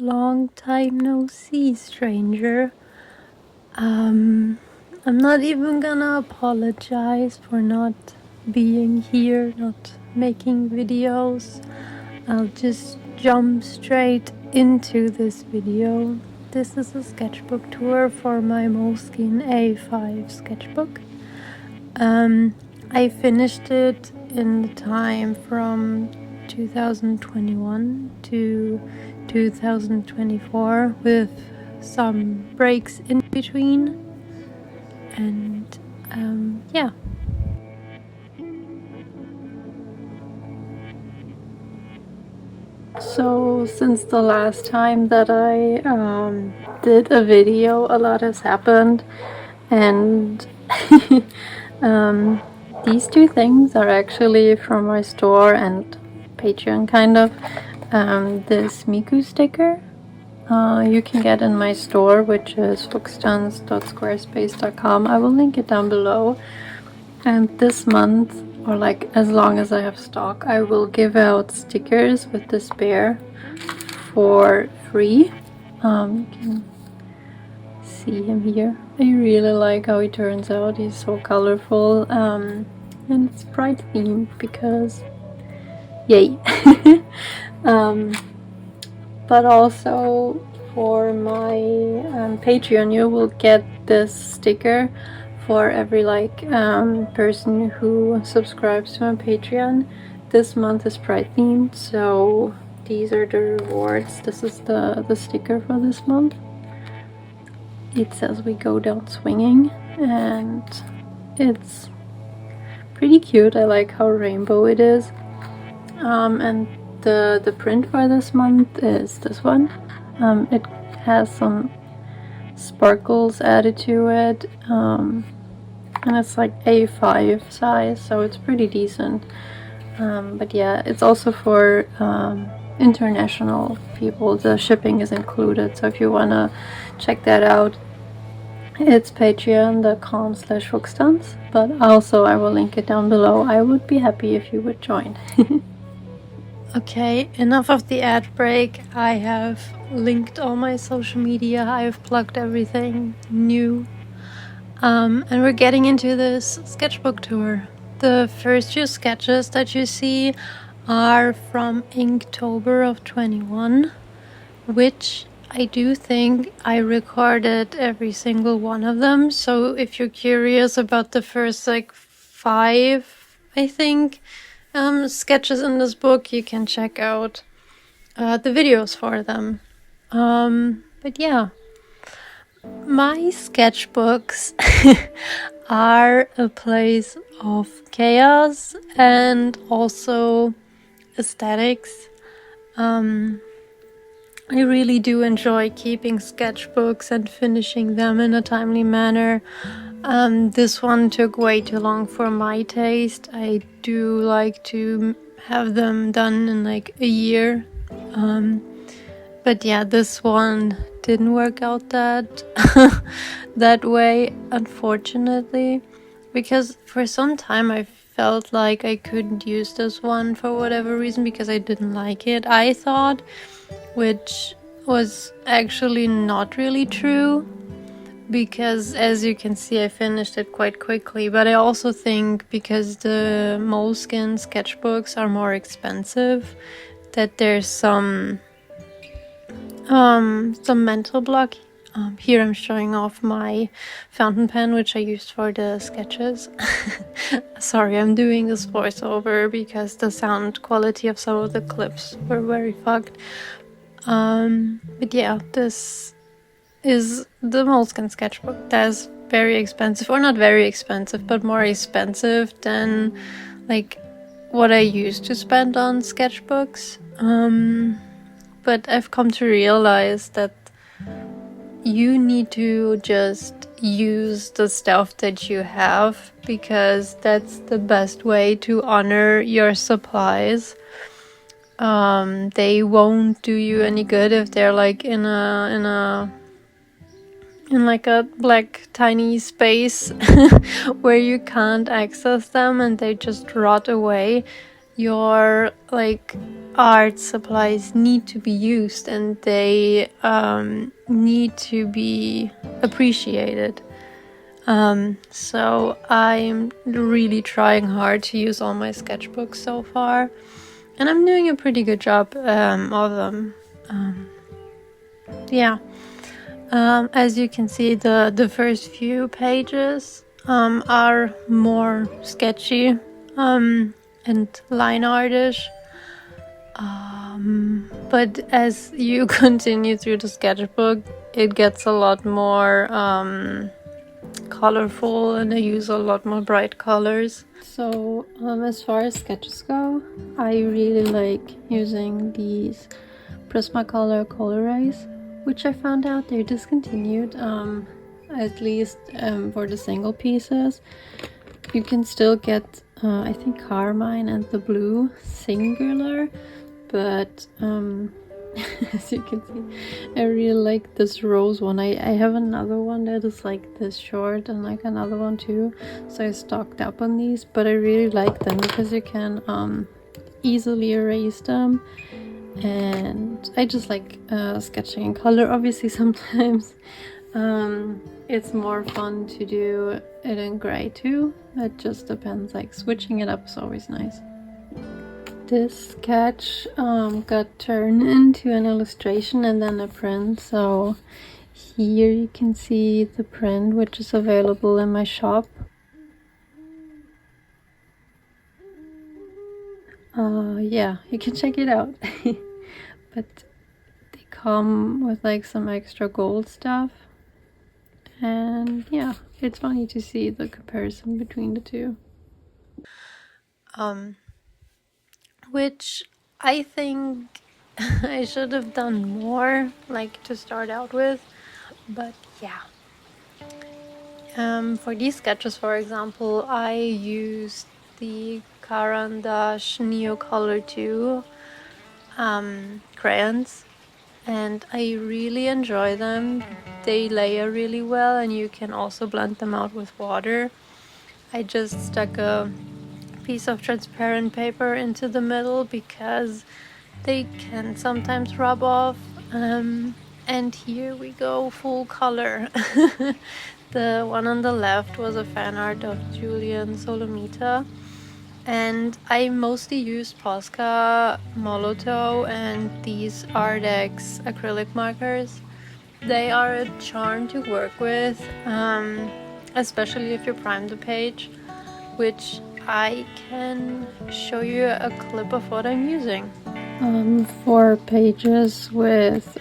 long time no see, stranger. I'm not even gonna apologize for not being here, not making videos. I'll just jump straight into this video. This is a sketchbook tour for my Moleskine A5 sketchbook. I finished it in the time from 2021 to 2024 with some breaks in between, and yeah. So since the last time that I did a video, a lot has happened, and these two things are actually from my store and Patreon, kind of. This Miku sticker you can get in my store, which is fuchstanz.squarespace.com. I will link it down below. And this month, or like as long as I have stock, I will give out stickers with this bear for free. You can see him here. I really like how he turns out. He's so colorful, and it's Pride themed because yay. But also for my Patreon, you will get this sticker for every person who subscribes to my Patreon. This month is Pride themed, so these are the rewards. This is the sticker for this month. It says "We go down swinging," and it's pretty cute. I like how rainbow it is. And the print for this month is this one. It has some sparkles added to it, and it's like A5 size, so it's pretty decent. But yeah, it's also for international people. The shipping is included, so if you wanna check that out, it's patreon.com/Fuchstanz, but also I will link it down below. I would be happy if you would join. Okay, enough of the ad break. I have linked all my social media. I have plugged everything new. And we're getting into this sketchbook tour. The first few sketches that you see are from Inktober of 21, which I do think I recorded every single one of them. So if you're curious about the first 5, I think, sketches in this book, you can check out the videos for them. But yeah, my sketchbooks are a place of chaos and also aesthetics. I really do enjoy keeping sketchbooks and finishing them in a timely manner. This one took way too long for my taste. I do like to have them done in a year. But yeah, this one didn't work out that way, unfortunately, because for some time I felt like I couldn't use this one for whatever reason because I didn't like it, I thought, which was actually not really true, because as you can see I finished it quite quickly. But I also think because the Moleskine sketchbooks are more expensive, that there's some mental block. Here I'm showing off my fountain pen, which I used for the sketches. Sorry, I'm doing this voiceover because the sound quality of some of the clips were very fucked. But yeah, this is the Moleskine sketchbook. That's very expensive, or not very expensive, but more expensive than what I used to spend on sketchbooks. But I've come to realize that you need to just use the stuff that you have, because that's the best way to honor your supplies. They won't do you any good if they're in a black tiny space where you can't access them and they just rot away. your like art supplies need to be used and they need to be appreciated. So I'm really trying hard to use all my sketchbooks so far, and I'm doing a pretty good job of them. As you can see, the first few pages are more sketchy and line artish. But as you continue through the sketchbook, it gets a lot more colorful, and I use a lot more bright colors. So as far as sketches go, I really like using these Prismacolor Colorize, which I found out they're discontinued, at least for the single pieces. You can still get, I think, Carmine and the Blue singular, but as you can see, I really like this rose one. I have another one that is like this short and like another one too, so I stocked up on these, but I really like them because you can easily erase them, and I just like sketching in color. Obviously sometimes it's more fun to do it in gray too. It just depends, like switching it up is always nice. This sketch got turned into an illustration and then a print, so here you can see the print, which is available in my shop. Yeah, you can check it out. But they come with like some extra gold stuff, and yeah, it's funny to see the comparison between the two. Which I think I should have done more, like to start out with, but yeah. For these sketches, for example, I used the Caran d'Ache Neo Color 2 crayons, and I really enjoy them. They layer really well, and you can also blend them out with water. I just stuck a piece of transparent paper into the middle because they can sometimes rub off. And here we go, full color. The one on the left was a fan art of Julian Solomita, and I mostly used Posca Molotow and these Ardex acrylic markers. They are a charm to work with, especially if you prime the page, which I can show you a clip of what I'm using. For pages with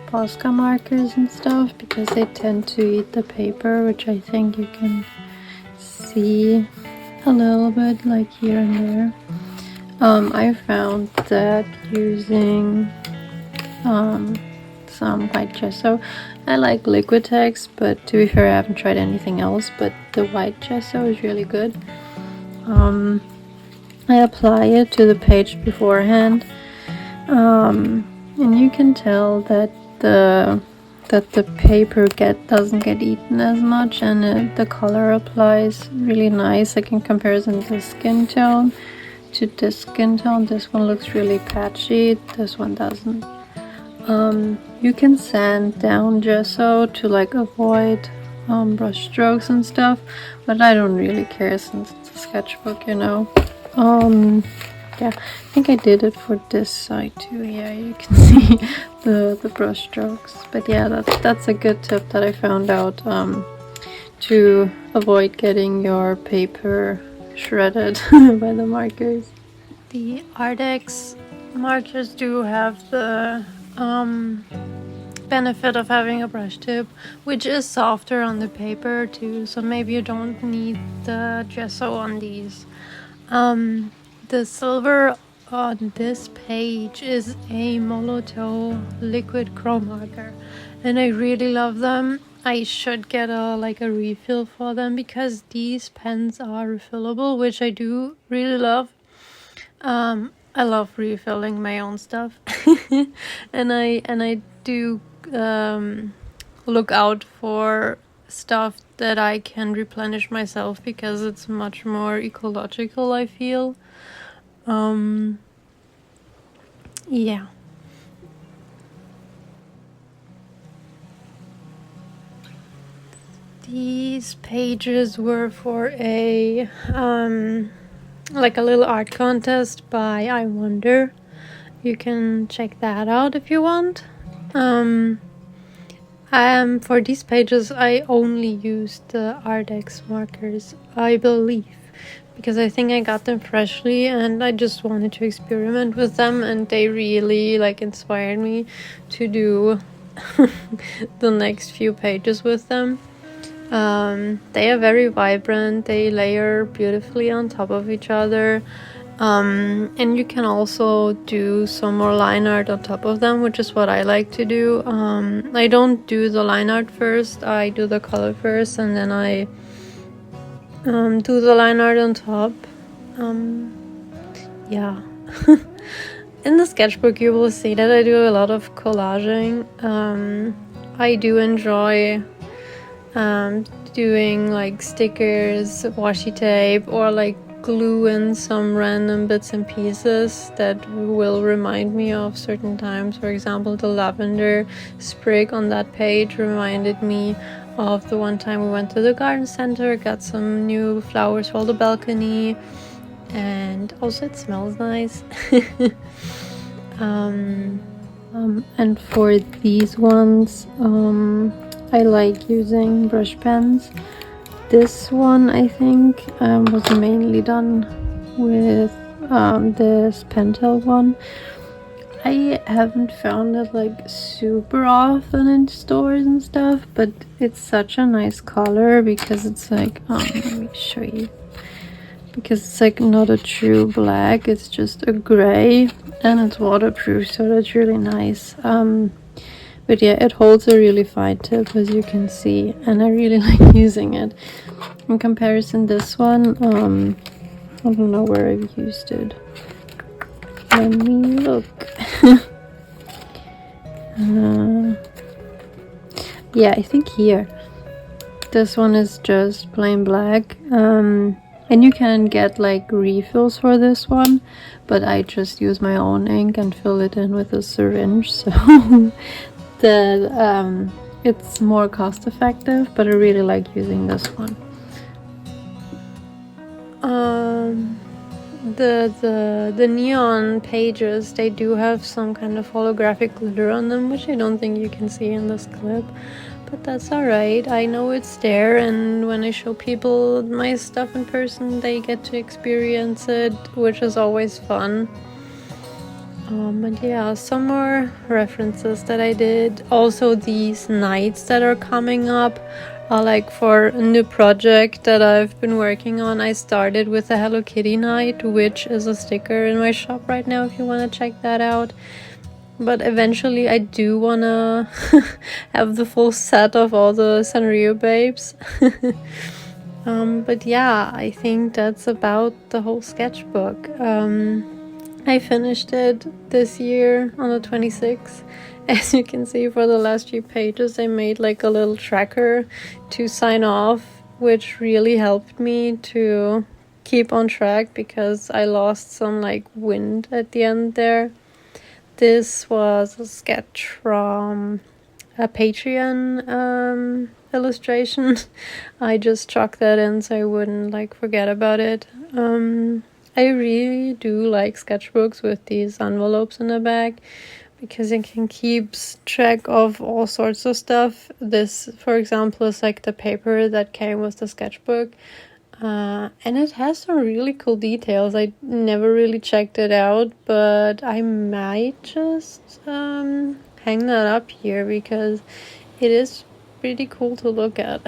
Posca markers and stuff, because they tend to eat the paper, which I think you can see a little bit like here and there. I found that using some white gesso, I like Liquitex, but to be fair I haven't tried anything else, but the white gesso is really good. I apply it to the page beforehand, and you can tell that the paper doesn't get eaten as much, and the color applies really nice, like in comparison to skin tone to this skin tone. This one looks really patchy, this one doesn't. You can sand down gesso to like avoid brush strokes and stuff, but I don't really care since it's a sketchbook, you know. Yeah, I think I did it for this side too. Yeah, you can see the brush strokes. But yeah, that's a good tip that I found out, to avoid getting your paper shredded by the markers. The Ardex markers do have the benefit of having a brush tip, which is softer on the paper too, so maybe you don't need the gesso on these. The silver on this page is a Molotow liquid chrome marker, and I really love them. I should get a refill for them because these pens are refillable, which I do really love. I love refilling my own stuff, and I do look out for stuff that I can replenish myself because it's much more ecological, I feel. Yeah. These pages were for a like a little art contest by I Wonder. You can check that out if you want. For these pages I only used the Ardex markers, I believe, because I think I got them freshly and I just wanted to experiment with them, and they really like inspired me to do the next few pages with them. They are very vibrant, they layer beautifully on top of each other, and you can also do some more line art on top of them, which is what I like to do. I don't do the line art first, I do the color first and then I do the line art on top. Yeah. In the sketchbook you will see that I do a lot of collaging. I do enjoy doing like stickers, washi tape, or like glue in some random bits and pieces that will remind me of certain times. For example, the lavender sprig on that page reminded me of the one time we went to the garden center, got some new flowers for the balcony, and also it smells nice. And for these ones, I like using brush pens. This one I think was mainly done with this Pentel one. I haven't found it like super often in stores and stuff, but it's such a nice color because it's like, let me show you. Because it's like not a true black, it's just a gray and it's waterproof, so that's really nice. But yeah, it holds a really fine tip, as you can see, and I really like using it. In comparison, this one, I don't know where I've used it. Let me look. Yeah, I think here. This one is just plain black. And you can get like refills for this one, but I just use my own ink and fill it in with a syringe, so that it's more cost effective, but I really like using this one. The neon pages, they do have some kind of holographic glitter on them, which I don't think you can see in this clip, but that's alright. I know it's there, and when I show people my stuff in person, they get to experience it, which is always fun. And yeah, some more references that I did. Also, these nights that are coming up are like for a new project that I've been working on. I started with a Hello Kitty night, which is a sticker in my shop right now if you want to check that out. But eventually I do want to have the full set of all the Sanrio babes. But yeah, I think that's about the whole sketchbook. I finished it this year on the 26th. As you can see, for the last few pages I made like a little tracker to sign off, which really helped me to keep on track because I lost some like wind at the end there. This was a sketch from a Patreon illustration. I just chucked that in so I wouldn't like forget about it. I really do like sketchbooks with these envelopes in the back because it can keep track of all sorts of stuff. This, for example, is like the paper that came with the sketchbook. And it has some really cool details. I never really checked it out, but I might just hang that up here because it is pretty cool to look at.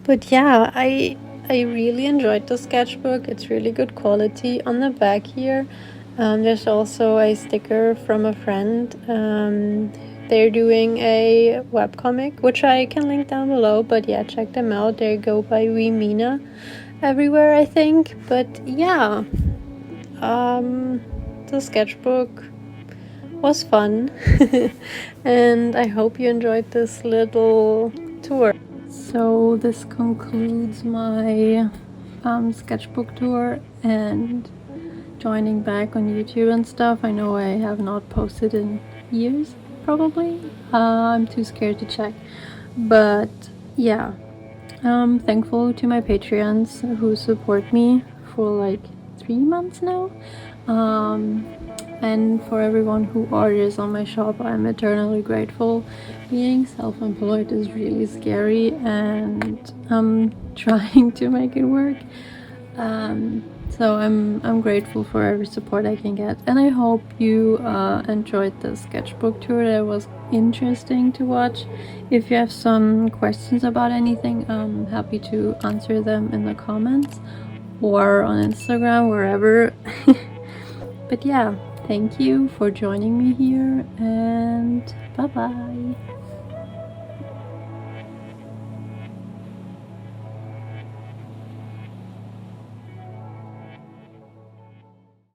But yeah, I really enjoyed the sketchbook. It's really good quality. On the back here, there's also a sticker from a friend. They're doing a webcomic, which I can link down below, but yeah, check them out. They go by Mina everywhere, I think. But yeah, the sketchbook was fun. And I hope you enjoyed this little tour. So this concludes my sketchbook tour and joining back on YouTube and stuff. I know I have not posted in years, probably. I'm too scared to check. But yeah, I'm thankful to my Patreons who support me for like 3 months now. And for everyone who orders on my shop, I'm eternally grateful. Being self-employed is really scary, and I'm trying to make it work. So I'm grateful for every support I can get, and I hope you enjoyed the sketchbook tour. That was interesting to watch. If you have some questions about anything, I'm happy to answer them in the comments or on Instagram, wherever. But yeah, thank you for joining me here, and bye bye.